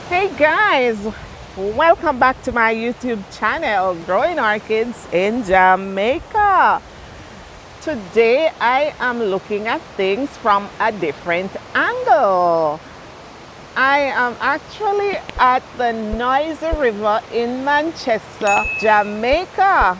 Hey guys, welcome back to my YouTube channel, Growing Orchids in Jamaica. Today I am looking at things from a different angle. I am actually at the Noisy River in Manchester, Jamaica.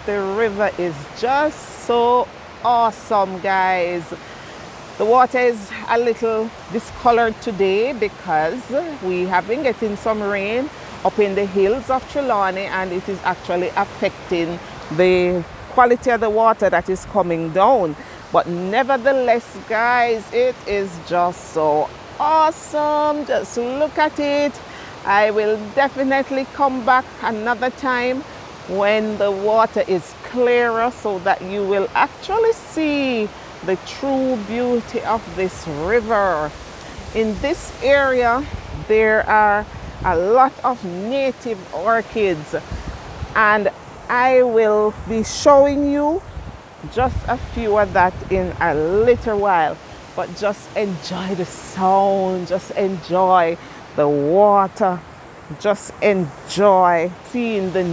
The river is just so awesome, guys. The water is a little discolored today because we have been getting some rain up in the hills of Trelawney, and it is actually affecting the quality of the water that is coming down. But nevertheless, guys, it is just so awesome. Just look at it. I will definitely come back another time when the water is clearer so that you will actually see the true beauty of this river. In this area, there are a lot of native orchids, and I will be showing you just a few of that in a little while. But just enjoy the sound, just enjoy the water. Just enjoy seeing the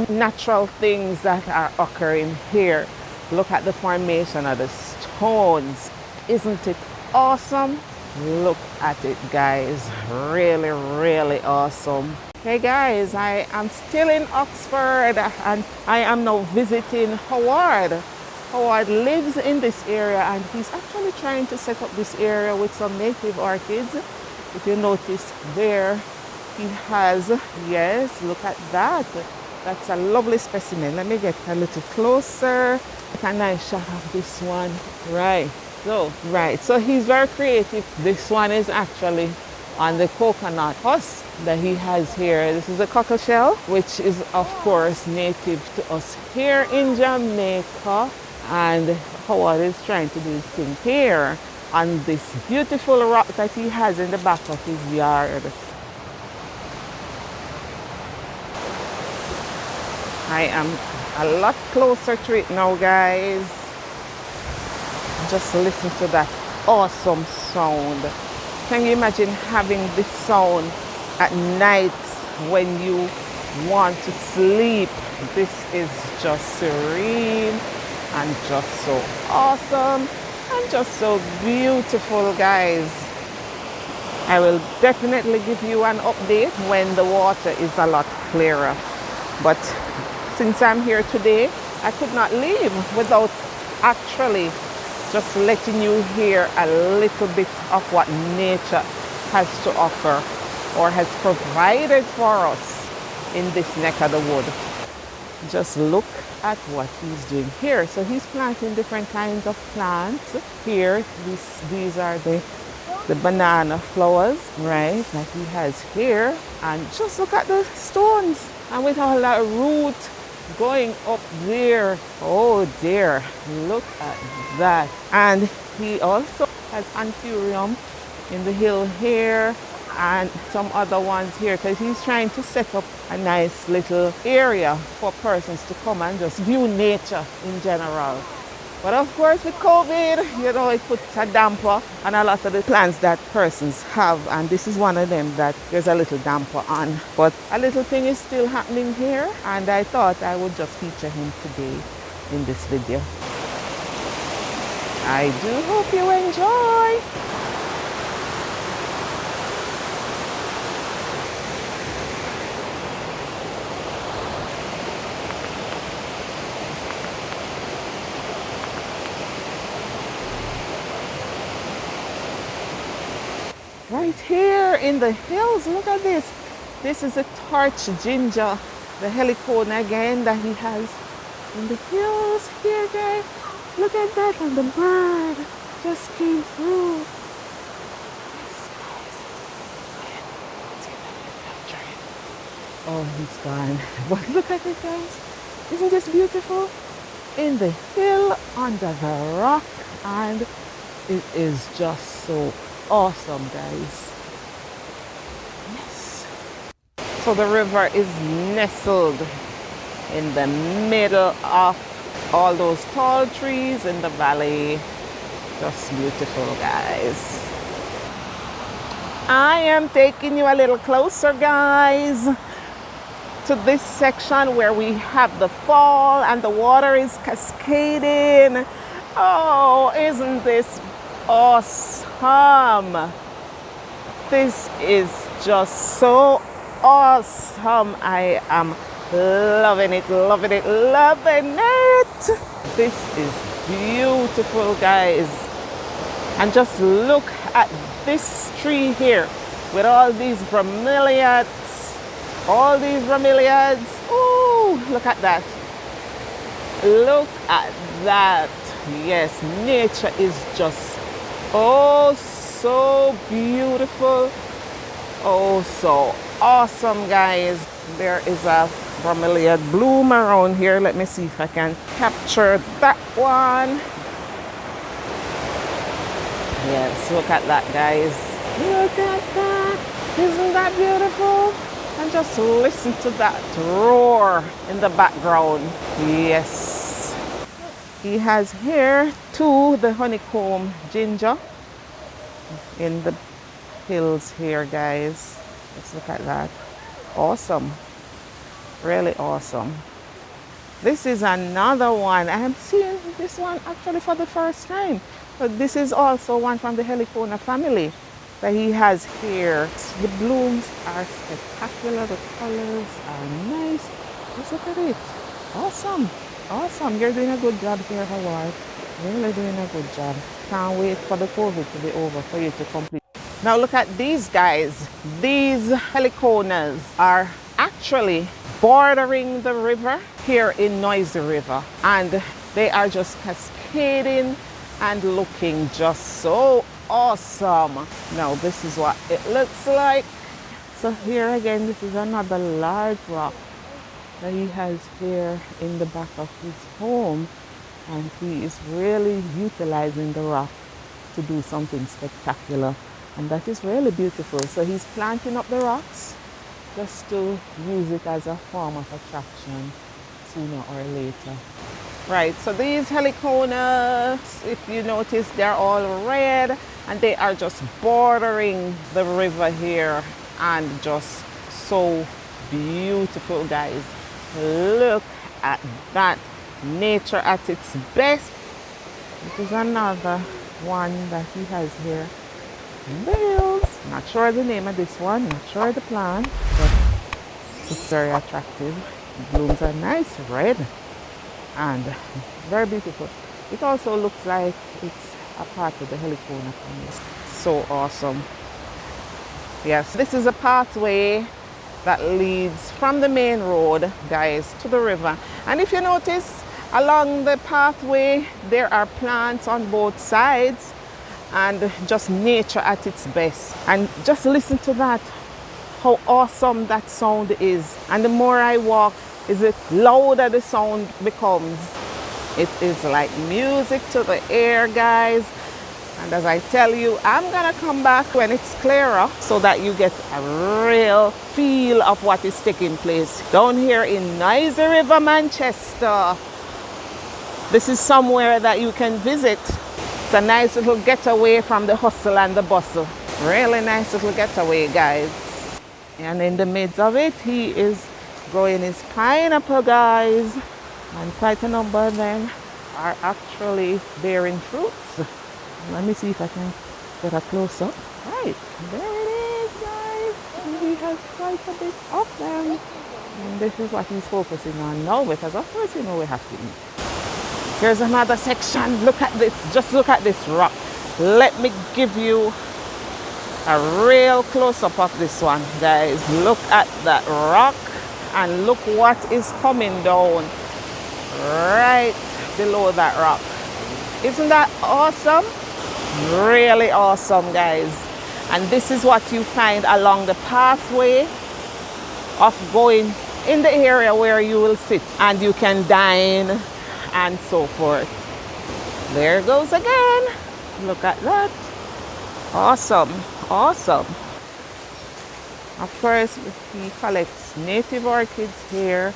natural things that are occurring here. Look at the formation of the stones. Isn't it awesome? Look at it, guys. Really, really awesome. Hey guys, I am still in Oxford and I am now visiting Howard. Howard lives in this area and he's actually trying to set up this area with some native orchids. If you notice there, he has, yes, look at that. That's a lovely specimen. Let me get a little closer. A nice shot of this one. Right. So he's very creative. This one is actually on the coconut husk that he has here. This is a cockleshell, which is of course native to us here in Jamaica. And Howard is trying to do his thing here on this beautiful rock that he has in the back of his yard. I am a lot closer to it now, guys. Just listen to that awesome sound. Can you imagine having this sound at night when you want to sleep? This is just serene and just so awesome and just so beautiful, guys. I will definitely give you an update when the water is a lot clearer. But since I'm here today, I could not leave without actually just letting you hear a little bit of what nature has to offer or has provided for us in this neck of the wood. Just look at what he's doing here. So he's planting different kinds of plants. Here, these are the banana flowers, right, that he has here. And just look at the stones. And with all that root going up there, oh dear, look at that. And he also has anthurium in the hill here and some other ones here, because he's trying to set up a nice little area for persons to come and just view nature in general. But of course with COVID, you know, it puts a damper on a lot of the plans that persons have, and this is one of them that there's a little damper on. But a little thing is still happening here, and I thought I would just feature him today in this video. I do hope you enjoy. Right here in the hills, look at this. This is a torch ginger, the Heliconia again that he has in the hills here, guys. Look at that, and the bird just came through. Oh, he's gone. But look at it, guys. Isn't this beautiful? In the hill, under the rock, and it is just so awesome, guys. So the river is nestled in the middle of all those tall trees in the valley. Just beautiful, guys. I am taking you a little closer, guys, to this section where we have the fall and the water is cascading. Oh, isn't this awesome? This is just so awesome. I am loving it, loving it, loving it. This is beautiful, guys. And just look at this tree here with all these bromeliads. All these bromeliads. Oh, look at that. Look at that. Yes, nature is just oh so beautiful. Oh, so awesome, guys. There is a bromeliad bloom around here. Let me see if I can capture that one. Yes, look at that, guys. Look at that. Isn't that beautiful? And just listen to that roar in the background. Yes. He has here too the honeycomb ginger in the hills here, guys. Let's look at that. Awesome. Really awesome. This is another one. I am seeing this one actually for the first time. But this is also one from the Heliconia family that he has here. The blooms are spectacular. The colors are nice. Just look at it. Awesome. Awesome. You're doing a good job here, Howard. Really doing a good job. Can't wait for the COVID to be over for you to complete. Now look at these guys. These heliconias are actually bordering the river here in Noisy River, and they are just cascading and looking just so awesome. Now this is what it looks like. So here again, this is another large rock that he has here in the back of his home, and he is really utilizing the rock to do something spectacular, and that is really beautiful. So he's planting up the rocks just to use it as a form of attraction sooner or later. Right, so these heliconias, if you notice, they're all red and they are just bordering the river here, and just so beautiful, guys. Look at that. Nature at its best. This is another one that he has here. Bills. Not sure the name of this one, not sure the plant, but it's very attractive. The blooms are nice, red, and very beautiful. It also looks like it's a part of the Heliconia family. So awesome. Yes, this is a pathway that leads from the main road, guys, to the river. And if you notice, along the pathway, there are plants on both sides, and just nature at its best. And just listen to that, how awesome that sound is. And the more I walk, the louder the sound becomes. It is like music to the ear, guys. And as I tell you, I'm gonna come back when it's clearer so that you get a real feel of what is taking place down here in Noisy River, Manchester. This is somewhere that you can visit. It's a nice little getaway from the hustle and the bustle. Really nice little getaway, guys. And in the midst of it, he is growing his pineapple, guys. And quite a number of them are actually bearing fruits. Let me see if I can get a close up. Right, there it is, guys. And he has quite a bit of them. And this is what he's focusing on now, because of course, you know, we have to eat. Here's another section. Look at this. Just look at this rock. Let me give you a real close-up of this one, guys. Look at that rock, and look what is coming down right below that rock. Isn't that awesome? Really awesome, guys. And this is what you find along the pathway of going in the area where you will sit and you can dine and so forth. There it goes again. Look at that. Awesome, awesome. Of course, he collects native orchids here,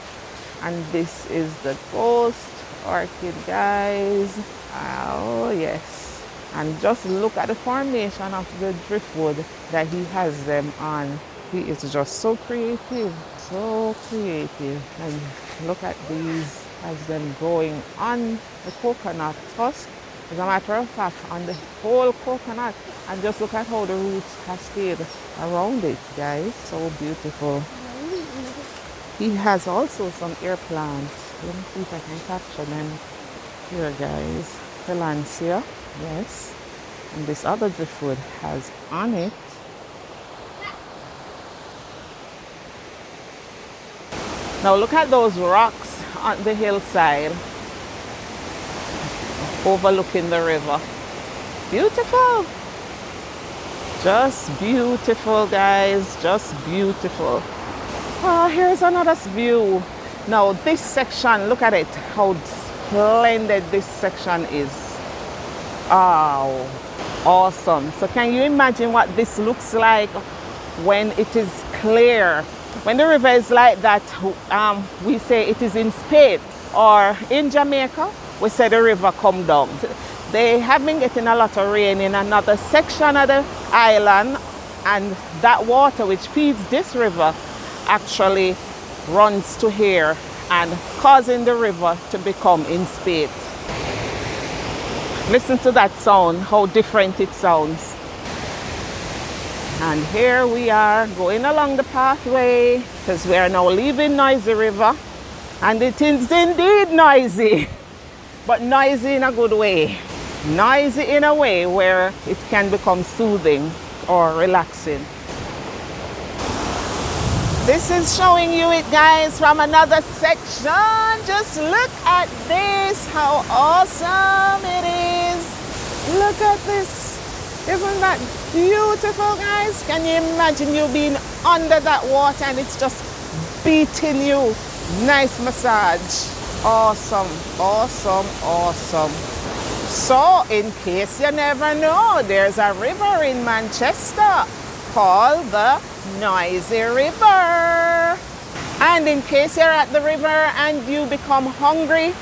and this is the ghost orchid, guys. Oh yes, and just look at the formation of the driftwood that he has them on. He is just so creative, so creative. And look at these as them going on the coconut tusk. As a matter of fact, on the whole coconut, and just look at how the roots cascade around it, guys. So beautiful. He has also some air plants. Let me see if I can capture them here, guys. Heliconia, yes. And this other driftwood has on it. Now look at those rocks on the hillside overlooking the river. Beautiful. Just beautiful, guys. Just beautiful. Oh, here's another view. Now this section, look at it, how splendid this section is. Oh, awesome. So can you imagine what this looks like when it is clear? When the river is like that, we say it is in spate, or in Jamaica, we say the river come down. They have been getting a lot of rain in another section of the island, and that water which feeds this river actually runs to here and causing the river to become in spate. Listen to that sound, how different it sounds. And here we are going along the pathway because we are now leaving Noisy River, and it is indeed noisy, but noisy in a good way. Noisy in a way where it can become soothing or relaxing. This is showing you it, guys, from another section. Just look at this, how awesome it is. Look at this. Isn't that beautiful, guys? Can you imagine you being under that water and it's just beating you? Nice massage. Awesome, awesome, awesome. So, in case you never know, there's a river in Manchester called the Noisy River. And in case you're at the river and you become hungry,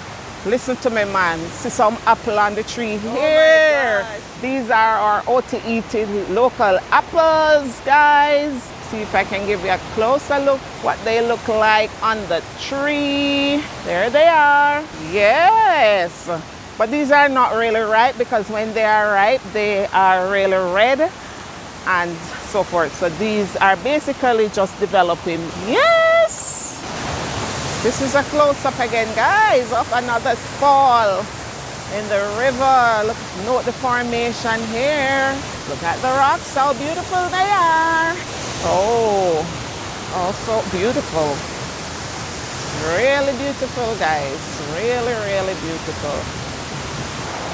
listen to me, man. See some apple on the tree here. These are our out-to-eating local apples, guys. See if I can give you a closer look what they look like on the tree. There they are. Yes. But these are not really ripe, because when they are ripe, they are really red and so forth. So these are basically just developing. Yes! This is a close-up again, guys, of another fall in the river. Look, note the formation here. Look at the rocks, how beautiful they are. Oh, also beautiful. Really beautiful, guys. Really, really beautiful.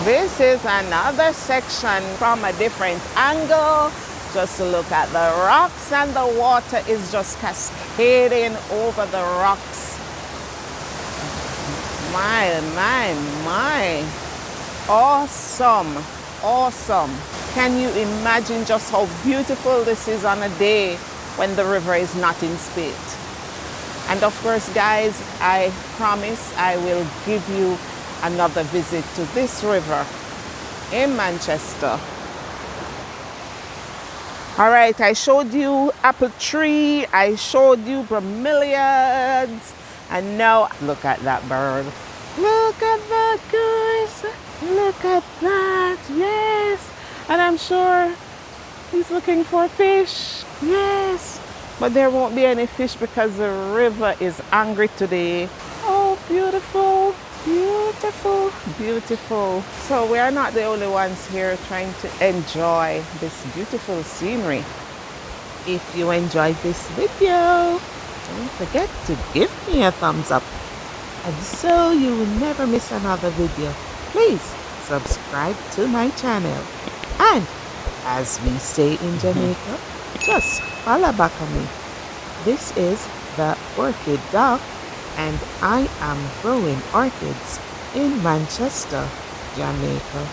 This is another section from a different angle. Just look at the rocks, and the water is just cascading over the rocks. My, my, my. Awesome, awesome. Can you imagine just how beautiful this is on a day when the river is not in spate? And of course, guys, I promise I will give you another visit to this river in Manchester. All right, I showed you apple tree, I showed you bromeliads, and now look at that bird. Look at that, guys. Look at that. Yes. And I'm sure he's looking for fish. Yes. But there won't be any fish because the river is angry today. Oh, beautiful. Beautiful, beautiful. So we are not the only ones here trying to enjoy this beautiful scenery. If you enjoyed this video, don't forget to give me a thumbs up. And so you will never miss another video. Please subscribe to my channel. And as we say in Jamaica, just follow back on me. This is the Orchid Doc, and I am growing orchids in Manchester, Jamaica.